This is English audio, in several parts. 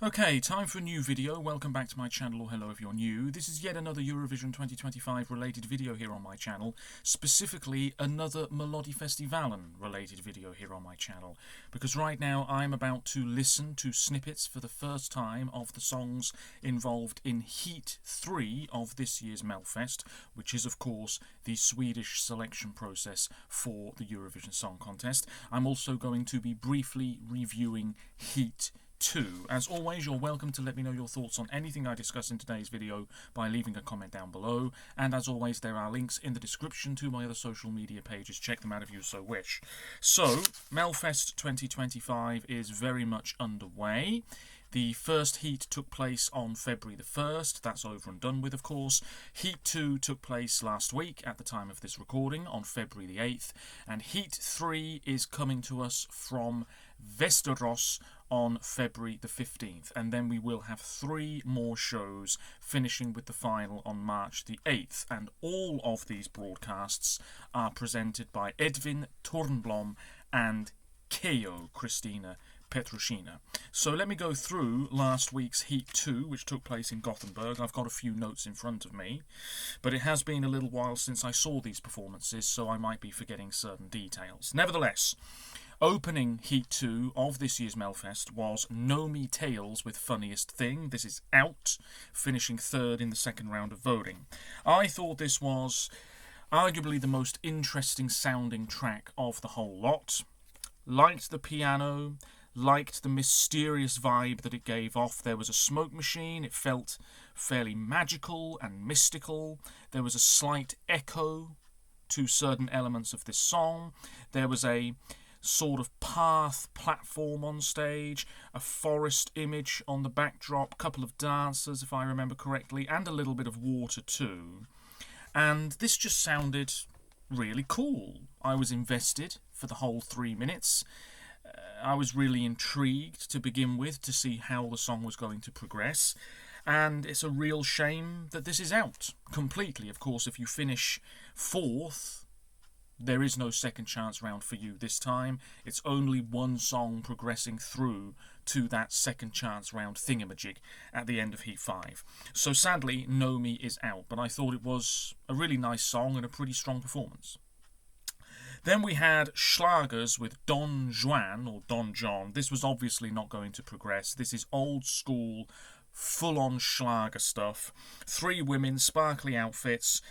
Okay, time for a new video. Welcome back to my channel, or hello if you're new. This is yet another Eurovision 2025 related video here on my channel, specifically another Melodifestivalen related video here on my channel, because right now I'm about to listen to snippets for the first time of the songs involved in Heat 3 of this year's Melfest, which is of course the Swedish selection process for the Eurovision Song Contest. I'm also going to be briefly reviewing Heat 2. As always, you're welcome to let me know your thoughts on anything I discuss in today's video by leaving a comment down below, and as always there are links in the description to my other social media pages. Check them out if you so wish. So, Melfest 2025 is very much underway. The first heat took place on February the 1st, that's over and done with of course. Heat 2 took place last week at the time of this recording on February the 8th, and Heat 3 is coming to us from Västerås on February the 15th, and then we will have 3 more shows, finishing with the final on March the 8th, and all of these broadcasts are presented by Edvin Tornblom and Keo Christina Petrushina. So let me go through last week's Heat 2, which took place in Gothenburg. I've got a few notes in front of me, but it has been a little while since I saw these performances, so I might be forgetting certain details. Nevertheless, opening Heat 2 of this year's Melfest was Nomi Tales with Funniest Thing. This is out, finishing 3rd in the second round of voting. I thought this was arguably the most interesting sounding track of the whole lot. Liked the piano, liked the mysterious vibe that it gave off. There was a smoke machine, it felt fairly magical and mystical. There was a slight echo to certain elements of this song. There was a sort of path platform on stage, a forest image on the backdrop, couple of dancers if I remember correctly, and a little bit of water too. And this just sounded really cool. I was invested for the whole 3 minutes. I was really intrigued to begin with to see how the song was going to progress, and it's a real shame that this is out completely. Of course, if you finish 4th, there is no second chance round for you this time. It's only one song progressing through to that second chance round thingamajig at the end of Heat 5. So sadly, Nomi is out, but I thought it was a really nice song and a pretty strong performance. Then we had Schlagers with Don Juan, or Don John. This was obviously not going to progress. This is old school, full-on Schlager stuff. 3 women, sparkly outfits,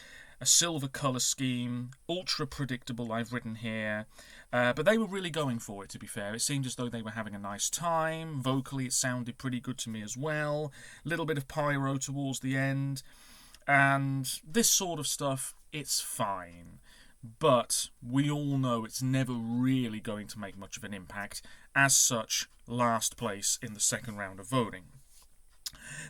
a silver colour scheme, ultra predictable I've written here, but they were really going for it, to be fair. It seemed as though they were having a nice time. Vocally it sounded pretty good to me as well. Little bit of pyro towards the end, and this sort of stuff, it's fine. But we all know it's never really going to make much of an impact. As such, last place in the second round of voting.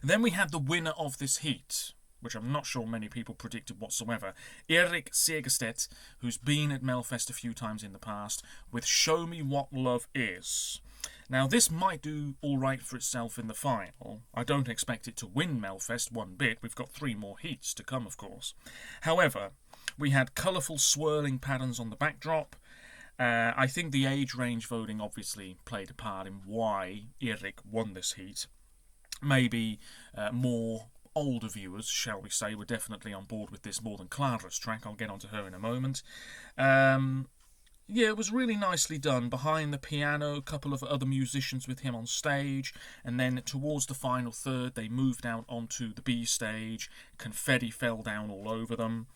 Then we had the winner of this heat, which I'm not sure many people predicted whatsoever, Erik Segerstedt, who's been at Melfest a few times in the past, with Show Me What Love Is. Now, this might do alright for itself in the final. I don't expect it to win Melfest one bit. We've got 3 more heats to come, of course. However, we had colourful swirling patterns on the backdrop. I think the age range voting obviously played a part in why Erik won this heat. Maybe more older viewers, shall we say, were definitely on board with this more than Clara's track. I'll get onto her in a moment. Yeah, it was really nicely done. Behind the piano, a couple of other musicians with him on stage, and then towards the final third they moved out onto the B stage. Confetti fell down all over them.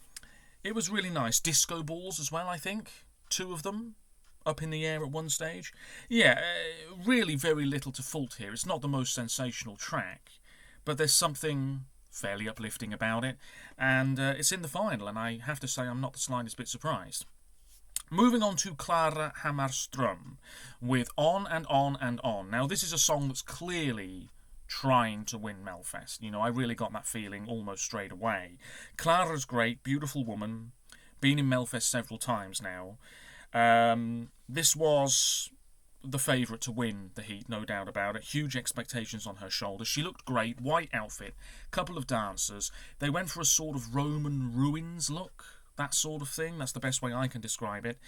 It was really nice. Disco balls as well, I think. 2 of them up in the air at one stage. Yeah, really very little to fault here. It's not the most sensational track, but there's something fairly uplifting about it, and it's in the final, and I have to say I'm not the slightest bit surprised. Moving on to Klara Hammarström with On and On and On. Now, this is a song that's clearly trying to win Melfest. You know, I really got that feeling almost straight away. Clara's great, beautiful woman, been in Melfest several times now. This was the favourite to win the heat, no doubt about it. Huge expectations on her shoulders. She looked great, white outfit, couple of dancers. They went for a sort of Roman ruins look, that sort of thing. That's the best way I can describe it.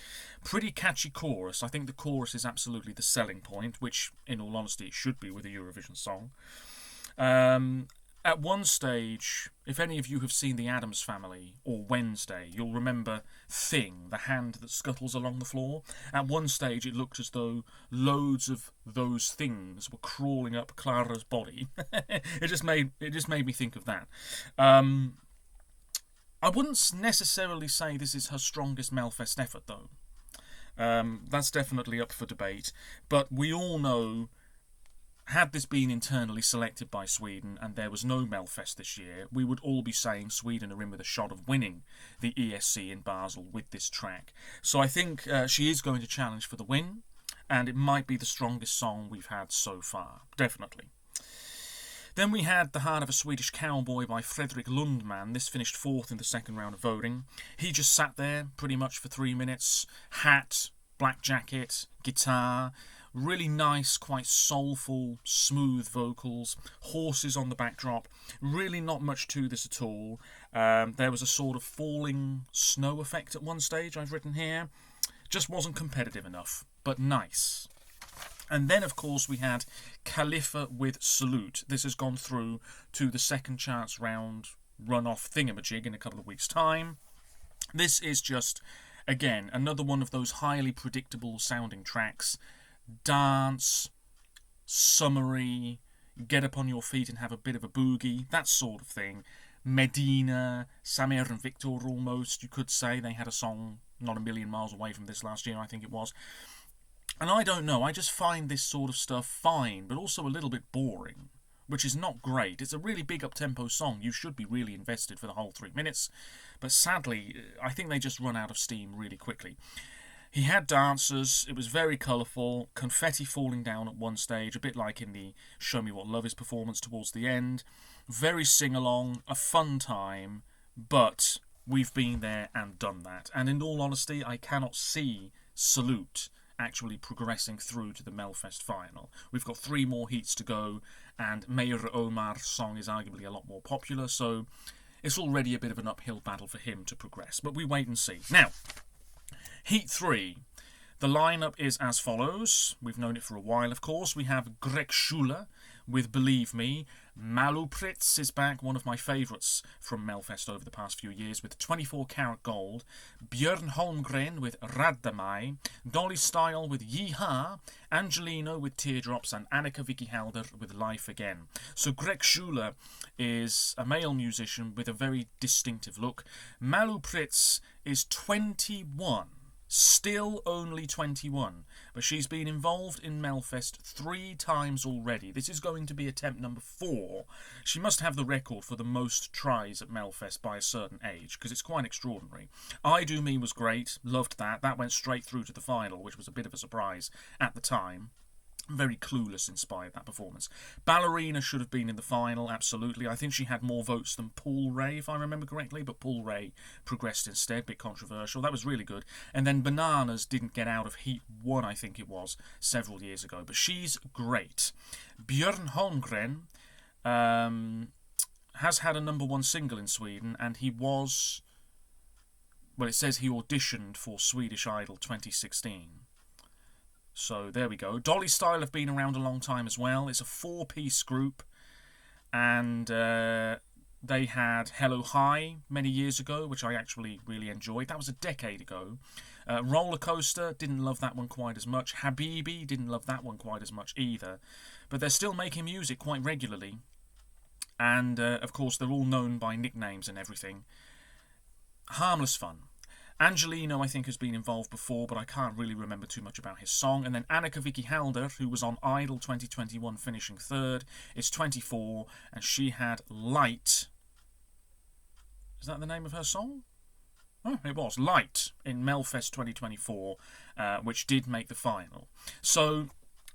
Pretty catchy chorus. I think the chorus is absolutely the selling point, which, in all honesty, it should be with a Eurovision song. At one stage, if any of you have seen The Addams Family or Wednesday, you'll remember Thing, the hand that scuttles along the floor. At one stage, it looked as though loads of those things were crawling up Clara's body. It just made me think of that. I wouldn't necessarily say this is her strongest Melfest effort, though. That's definitely up for debate. But we all know, had this been internally selected by Sweden and there was no Melfest this year, we would all be saying Sweden are in with a shot of winning the ESC in Basel with this track. So I think she is going to challenge for the win, and it might be the strongest song we've had so far, definitely. Then we had The Heart of a Swedish Cowboy by Fredrik Lundman. This finished 4th in the second round of voting. He just sat there pretty much for 3 minutes. Hat, black jacket, guitar, really nice, quite soulful, smooth vocals, horses on the backdrop. Really not much to this at all. There was a sort of falling snow effect at one stage, I've written here. Just wasn't competitive enough, but nice. And then, of course, we had Khalifa with Salute. This has gone through to the second chance round runoff thingamajig in a couple of weeks' time. This is just, again, another one of those highly predictable sounding tracks. Dance, summery, get up on your feet and have a bit of a boogie, that sort of thing. Medina, Samir and Victor almost, you could say. They had a song not a million miles away from this last year, I think it was. And I don't know, I just find this sort of stuff fine, but also a little bit boring, which is not great. It's a really big up-tempo song. You should be really invested for the whole 3 minutes. But sadly, I think they just run out of steam really quickly. He had dancers, it was very colourful, confetti falling down at one stage, a bit like in the Show Me What Love Is performance towards the end. Very sing-along, a fun time, but we've been there and done that. And in all honesty, I cannot see Salute actually progressing through to the Melfest final. We've got 3 more heats to go, and Mayor Omar's song is arguably a lot more popular, so it's already a bit of an uphill battle for him to progress. But we wait and see. Now, Heat 3. The lineup is as follows. We've known it for a while, of course. We have Greg Schüler with Believe Me. Malu Pritz is back, one of my favourites from Melfest over the past few years, with 24 Karat Gold. Björn Holmgren with Raddamai. Dolly Style with Yeehaw. Angelino with Teardrops. And Annika Vicky Helder with Life Again. So Greg Schüler is a male musician with a very distinctive look. Malu Pritz is 21. Still only 21, but she's been involved in Melfest 3 times already. This is going to be attempt number 4. She must have the record for the most tries at Melfest by a certain age, because it's quite extraordinary. I Do Me was great, loved that. That went straight through to the final, which was a bit of a surprise at the time. Very Clueless inspired, that performance. Ballerina should have been in the final, absolutely. I think she had more votes than Paul Ray, if I remember correctly, but Paul Ray progressed instead, bit controversial. That was really good. And then Bananas didn't get out of Heat 1, I think it was, several years ago, but she's great. Björn Holmgren has had a #1 single in Sweden, and he was, well, it says he auditioned for Swedish Idol 2016. So there we go. Dolly Style have been around a long time as well. It's a 4-piece group, and they had Hello High many years ago, which I actually really enjoyed. That was a decade ago. Roller Coaster, didn't love that one quite as much. Habibi, didn't love that one quite as much either. But they're still making music quite regularly, and of course they're all known by nicknames and everything. Harmless fun. Angelino, I think, has been involved before, but I can't really remember too much about his song. And then Annika Vicky Helder, who was on Idol 2021, finishing 3rd, is 24, and she had Light. Is that the name of her song? Oh, it was Light in Melfest 2024, which did make the final. So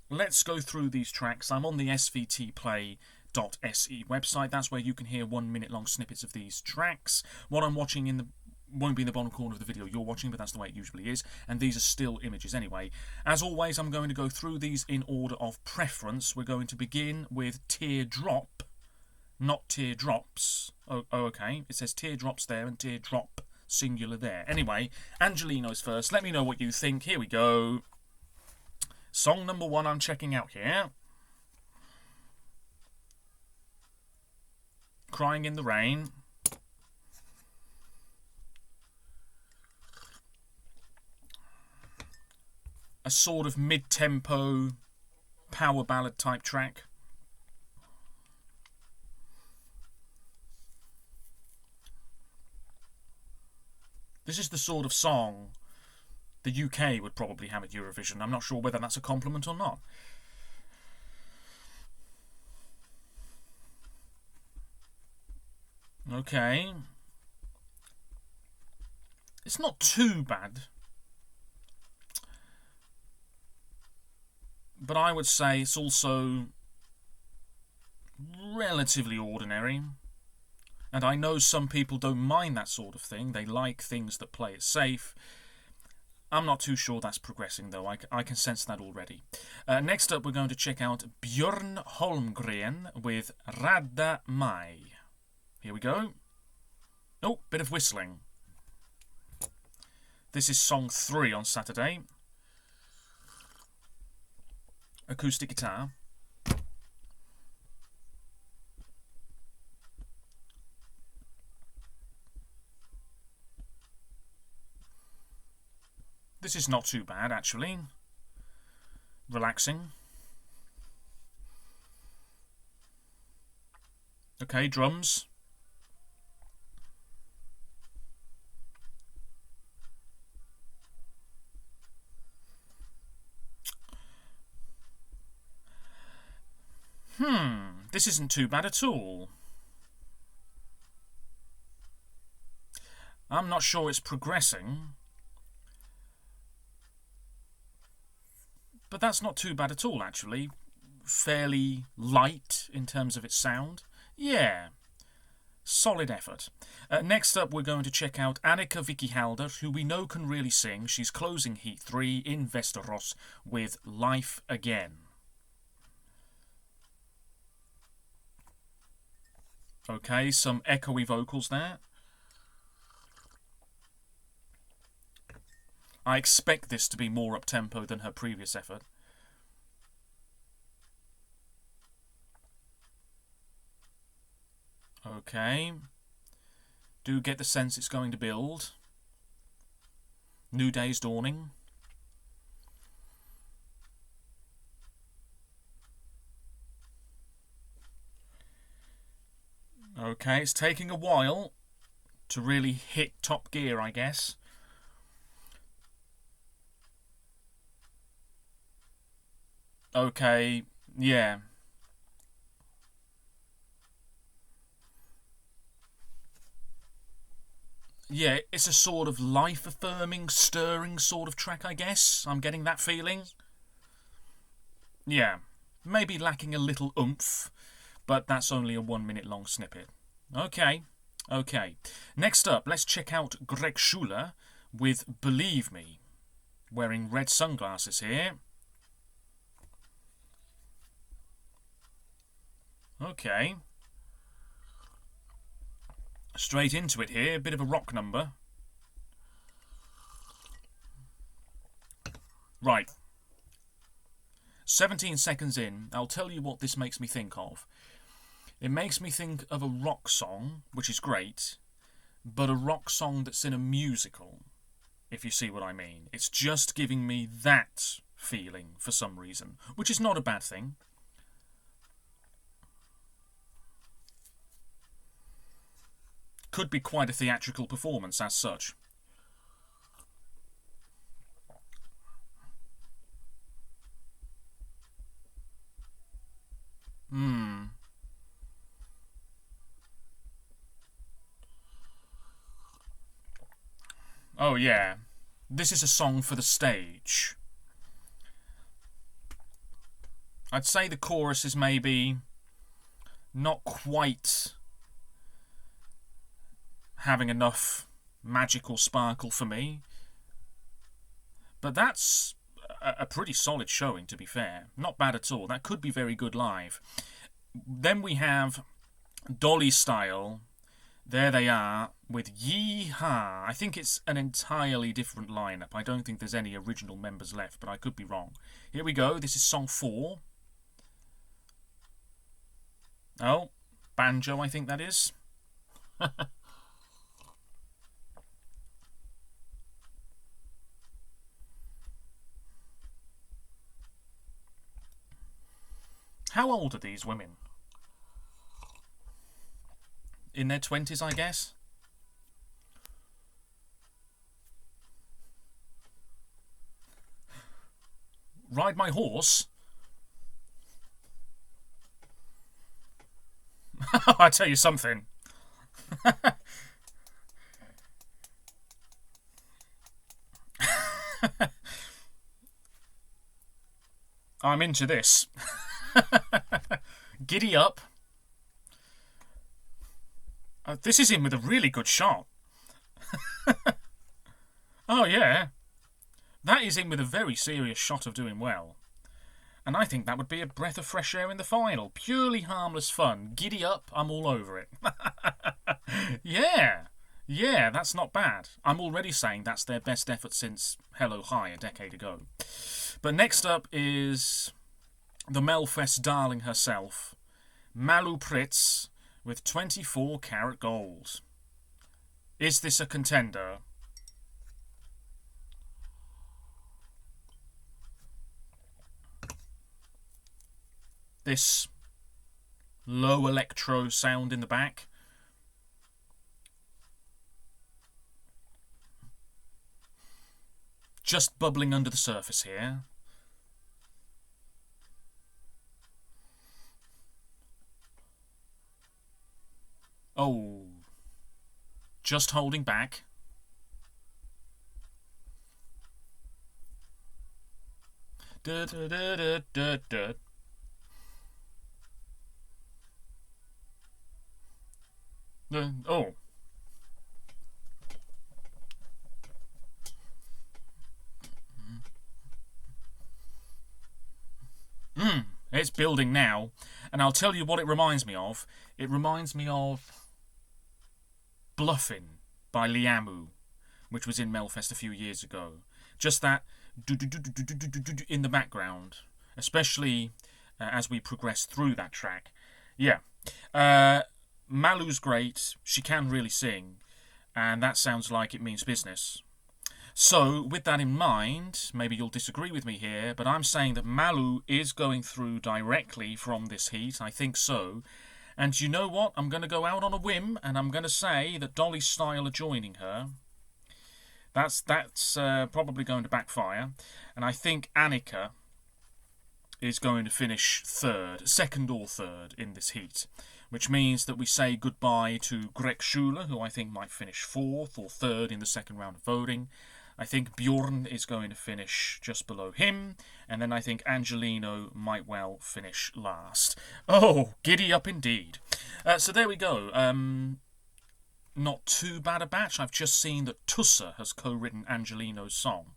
let's go through these tracks. I'm on the svtplay.se website. That's where you can hear 1-minute-long snippets of these tracks. What I'm watching won't be in the bottom corner of the video you're watching, but that's the way it usually is, and these are still images anyway. As always, I'm going to go through these in order of preference. We're going to begin with Teardrop, not Teardrops. Oh, okay, it says Teardrops there and Teardrops singular there. Anyway, Angelino's first. Let me know what you think. Here we go. Song number 1 I'm checking out here. Crying in the Rain. A sort of mid-tempo power ballad type track. This is the sort of song the UK would probably have at Eurovision. I'm not sure whether that's a compliment or not. Okay. It's not too bad. But I would say it's also relatively ordinary. And I know some people don't mind that sort of thing. They like things that play it safe. I'm not too sure that's progressing, though. I can sense that already. Next up, we're going to check out Björn Holmgren with Radda Mai. Here we go. Oh, bit of whistling. This is song 3 on Saturday. Acoustic guitar. This is not too bad, actually. Relaxing. Okay, drums. This isn't too bad at all. I'm not sure it's progressing. But that's not too bad at all, actually. Fairly light in terms of its sound. Yeah. Solid effort. Next up, we're going to check out Annika Vicky Halder, who we know can really sing. She's closing Heat 3 in Västerås with Life Again. Okay, some echoey vocals there. I expect this to be more up-tempo than her previous effort. Okay. Do get the sense it's going to build. New day's dawning. Okay, it's taking a while to really hit top gear, I guess. Okay, yeah. Yeah, it's a sort of life-affirming, stirring sort of track, I guess. I'm getting that feeling. Yeah, maybe lacking a little oomph, but that's only a 1 minute long snippet. Okay. Next up, let's check out Greg Schuler with Believe Me. Wearing red sunglasses here. Okay. Straight into it here, bit of a rock number. Right. 17 seconds in, I'll tell you what this makes me think of. It makes me think of a rock song, which is great, but a rock song that's in a musical, if you see what I mean. It's just giving me that feeling for some reason, which is not a bad thing. Could be quite a theatrical performance as such. Oh yeah, this is a song for the stage. I'd say the chorus is maybe not quite having enough magical sparkle for me, but that's a pretty solid showing, to be fair. Not bad at all. That could be very good live. Then we have Dolly Style There they are with Yeehaw. I think it's an entirely different lineup. I don't think there's any original members left, but I could be wrong. Here we go. This is song 4. Oh, banjo, I think that is. How old are these women? In their 20s, I guess. Ride my horse? I tell you something. I'm into this. Giddy up. This is him with a really good shot. Oh, yeah. That is him with a very serious shot of doing well. And I think that would be a breath of fresh air in the final. Purely harmless fun. Giddy up, I'm all over it. Yeah. Yeah, that's not bad. I'm already saying that's their best effort since Hello Hi a decade ago. But next up is the Melfest darling herself, Malu Pritz, with 24 karat gold. Is this a contender? This low electro sound in the back. Just bubbling under the surface here. Oh, just holding back. Da, da, da, da, da, da. Oh. It's building now. And I'll tell you what it reminds me of. It reminds me of Bluffin' by Liamu, which was in Melfest a few years ago. Just that in the background, especially as we progress through that track. Yeah. Malu's great. She can really sing. And that sounds like it means business. So, with that in mind, maybe you'll disagree with me here, but I'm saying that Malu is going through directly from this heat. I think so. And you know what? I'm going to go out on a whim, and I'm going to say that Dolly Style are joining her. That's probably going to backfire. And I think Annika is going to finish second or third in this heat. Which means that we say goodbye to Greg Schuler, who I think might finish 4th or 3rd in the second round of voting. I think Bjorn is going to finish just below him, and then I think Angelino might well finish last. Oh, giddy up indeed. So there we go. Not too bad a batch. I've just seen that Tussa has co-written Angelino's song.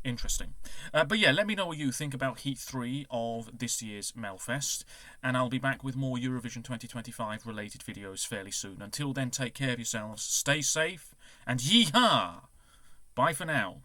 Interesting. But yeah, let me know what you think about Heat 3 of this year's Melfest, and I'll be back with more Eurovision 2025 related videos fairly soon. Until then, take care of yourselves, stay safe, and yeehaw! Bye for now.